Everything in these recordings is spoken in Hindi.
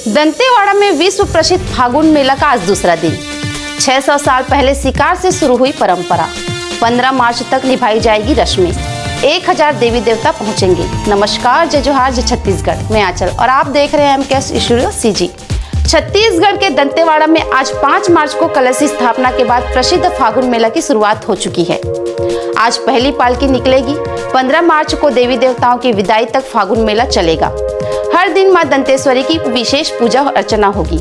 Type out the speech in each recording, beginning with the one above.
दंतेवाड़ा में विश्व प्रसिद्ध फागुन मेला का आज दूसरा दिन। 600 साल पहले शिकार से शुरू हुई परंपरा 15 मार्च तक निभाई जाएगी रस्में। 1000 देवी देवता पहुंचेंगे। नमस्कार, जय जोहार, जय छत्तीसगढ़। मैं आंचल और आप देख रहे हैं MKS स्टूडियो CG। छत्तीसगढ़ के दंतेवाड़ा में आज 5 मार्च को कलश स्थापना के बाद प्रसिद्ध फागुन मेला की शुरुआत हो चुकी है। आज पहली पालकी निकलेगी। 15 मार्च को देवी देवताओं की विदाई तक फागुन मेला चलेगा। हर दिन मां दंतेश्वरी की विशेष पूजा अर्चना होगी।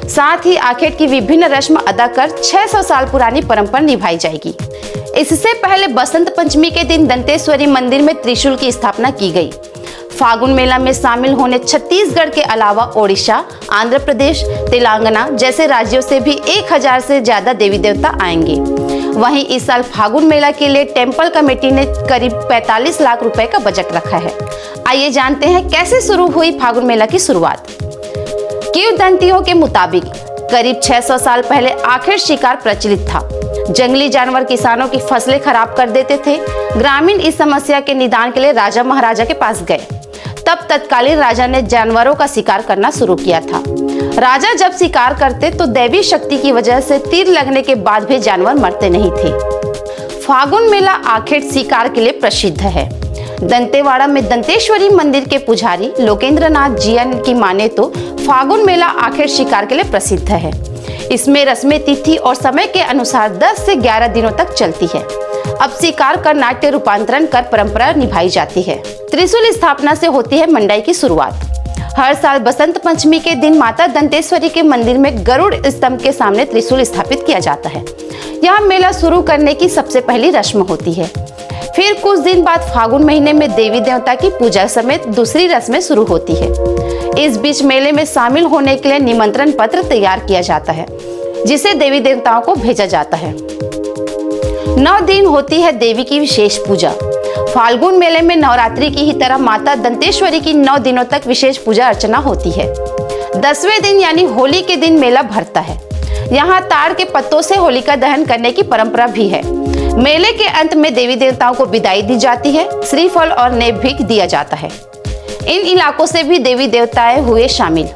साथ ही आखेट की विभिन्न रस्म अदा कर 600 साल पुरानी परंपरा निभाई जाएगी। इससे पहले बसंत पंचमी के दिन दंतेश्वरी मंदिर में त्रिशूल की स्थापना की गई। फागुन मेला में शामिल होने छत्तीसगढ़ के अलावा ओडिशा, आंध्र प्रदेश, तेलंगाना जैसे राज्यों से भी 1000 से ज्यादा देवी देवता आएंगे। वहीं इस साल फागुन मेला के लिए टेम्पल कमेटी ने करीब 45 लाख रुपए का बजट रखा है। आइए जानते हैं कैसे शुरू हुई फागुन मेला की शुरुआत। किंवदंतियों के मुताबिक करीब 600 साल पहले आखिर शिकार प्रचलित था। जंगली जानवर किसानों की फसलें खराब कर देते थे। ग्रामीण इस समस्या के निदान के लिए राजा महाराजा के पास गए। तब तत्कालीन राजा ने जानवरों का शिकार करना शुरू किया था। राजा जब शिकार करते तो दैवी शक्ति की वजह से तीर लगने के बाद भी जानवर मरते नहीं थे। फागुन मेला आखेट शिकार के लिए प्रसिद्ध है। दंतेवाड़ा में दंतेश्वरी मंदिर के पुजारी लोकेंद्र नाथ जियन की माने तो फागुन मेला आखेट शिकार के लिए प्रसिद्ध है। इसमें रस्में तिथि और समय के अनुसार 10 से 11 दिनों तक चलती है। अब शिकार का नाट्य रूपांतरण कर परंपरा निभाई जाती है। त्रिशूल स्थापना से होती है मंडाई की शुरुआत। हर साल बसंत पंचमी के दिन माता दंतेश्वरी के मंदिर में गरुड़ स्तंभ के सामने त्रिशूल स्थापित किया जाता है। यह मेला शुरू करने की सबसे पहली रस्म होती है। फिर कुछ दिन बाद फागुन महीने में देवी देवता की पूजा समेत दूसरी रस्में शुरू होती है। इस बीच मेले में शामिल होने के लिए निमंत्रण पत्र तैयार किया जाता है, जिसे देवी देवताओं को भेजा जाता है। 9 दिन होती है देवी की विशेष पूजा। फाल्गुन मेले में नवरात्रि की ही तरह माता दंतेश्वरी की 9 दिनों तक विशेष पूजा अर्चना होती है। 10वें दिन यानी होली के दिन मेला भरता है। यहाँ ताड़ के पत्तों से होलिका दहन करने की परंपरा भी है। मेले के अंत में देवी देवताओं को विदाई दी जाती है। श्रीफल और नेव भी दिया जाता है। इन इलाकों से भी देवी देवताएं हुए शामिल।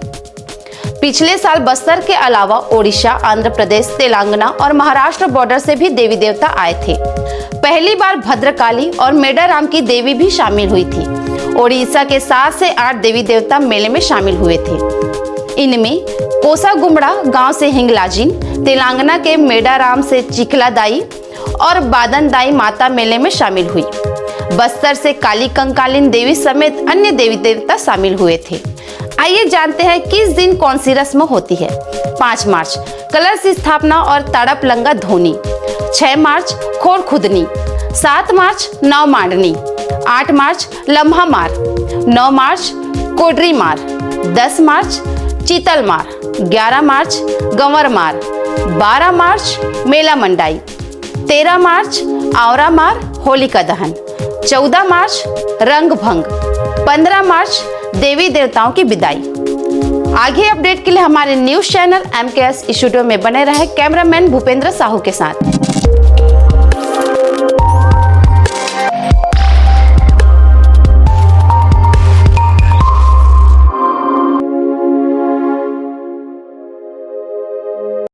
पिछले साल बस्तर के अलावा ओडिशा, आंध्र प्रदेश, तेलंगाना और महाराष्ट्र बॉर्डर से भी देवी देवता आए थे। पहली बार भद्रकाली और मेडाराम की देवी भी शामिल हुई थी। ओडिशा के 7 से 8 देवी देवता मेले में शामिल हुए थे। इनमें कोसागुमड़ा गांव से हिंगलाजिन, तेलंगाना के मेडाराम से चिखलादाई और बादनदाई माता मेले में शामिल हुई। बस्तर से काली कंकालिन देवी समेत अन्य देवी देवता शामिल हुए थे। आइए जानते हैं किस दिन कौन सी रस्म होती है। 5 मार्च कलश स्थापना और तड़प लंगा धोनी। 6 मार्च खोर खुदनी। 7 मार्च नौ मांडनी। 8 मार्च लम्हा मार। 9 मार्च कोडरी मार। 10 मार्च चीतल मार। 11 मार्च गंवर मार। 12 मार्च मेला मंडाई। 13 मार्च आवरा मार होलिका दहन। 14 मार्च रंग भंग। 15 मार्च देवी देवताओं की विदाई। आगे अपडेट के लिए हमारे न्यूज चैनल MKS स्टूडियो में बने रहे। कैमरामैन भूपेंद्र साहू के साथ।